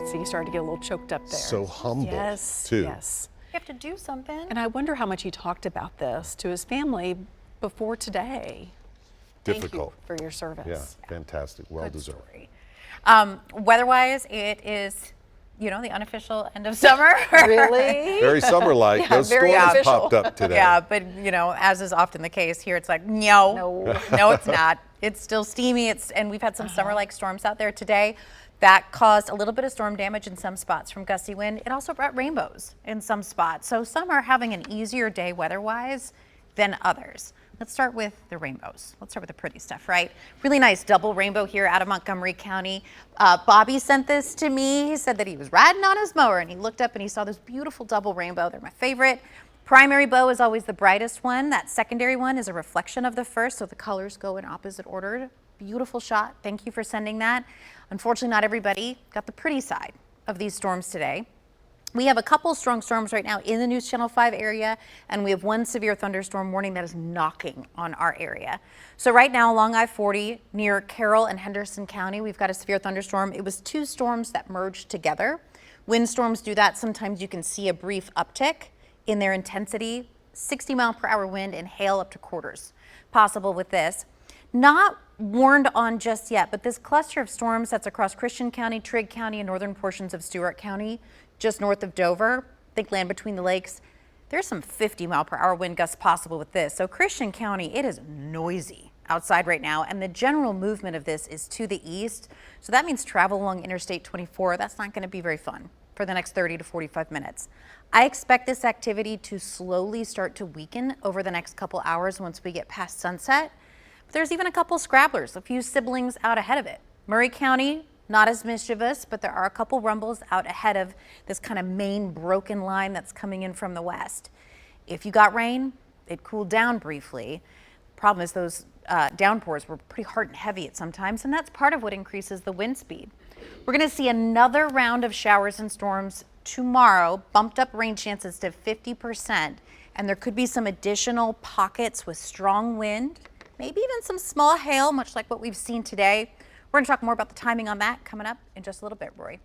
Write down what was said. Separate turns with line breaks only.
See, you started to get a little choked up there.
So humble,
yes,
too.
Yes.
You have to do something.
And I wonder how much he talked about this to his family before today.
Difficult.
Thank you for your service.
Yeah, fantastic. Well
Good
deserved.
story. Weather-wise, it is, the unofficial end of summer.
Really?
Very summer-like. Those
very
storms
official.
popped up today.
Yeah, but as is often the case here, it's like, no, it's not. It's still steamy. And we've had some summer-like storms out there today. That caused a little bit of storm damage in some spots from gusty wind. It also brought rainbows in some spots. So some are having an easier day weather-wise than others. Let's start with the rainbows. Let's start with the pretty stuff, right? Really nice double rainbow here out of Montgomery County. Bobby sent this to me. He said that he was riding on his mower and he looked up and he saw this beautiful double rainbow. They're my favorite. Primary bow is always the brightest one. That secondary one is a reflection of the first, so the colors go in opposite order. Beautiful shot. Thank you for sending that. Unfortunately, not everybody got the pretty side of these storms today. We have a couple strong storms right now in the News Channel 5 area, and we have one severe thunderstorm warning that is knocking on our area. So right now along I-40 near Carroll and Henderson County, we've got a severe thunderstorm. It was two storms that merged together. Windstorms do that. Sometimes you can see a brief uptick in their intensity. 60-mile-per-hour wind and hail up to quarters possible with this. Not warned on just yet, but this cluster of storms that's across Christian County, Trigg County, and northern portions of Stewart County, just north of Dover, think land between the lakes, there's some 50-mile-per-hour wind gusts possible with this. So Christian County, it is noisy outside right now, and the general movement of this is to the east. So that means travel along Interstate 24. That's not going to be very fun for the next 30 to 45 minutes. I expect this activity to slowly start to weaken over the next couple hours once we get past sunset. There's even a couple scrabblers, a few siblings out ahead of it. Murray County, not as mischievous, but there are a couple rumbles out ahead of this kind of main broken line that's coming in from the west. If you got rain, it cooled down briefly. Problem is those downpours were pretty hard and heavy at some times, and that's part of what increases the wind speed. We're going to see another round of showers and storms tomorrow, bumped up rain chances to 50%, and there could be some additional pockets with strong wind. Maybe even some small hail, much like what we've seen today. We're going to talk more about the timing on that coming up in just a little bit, Rory.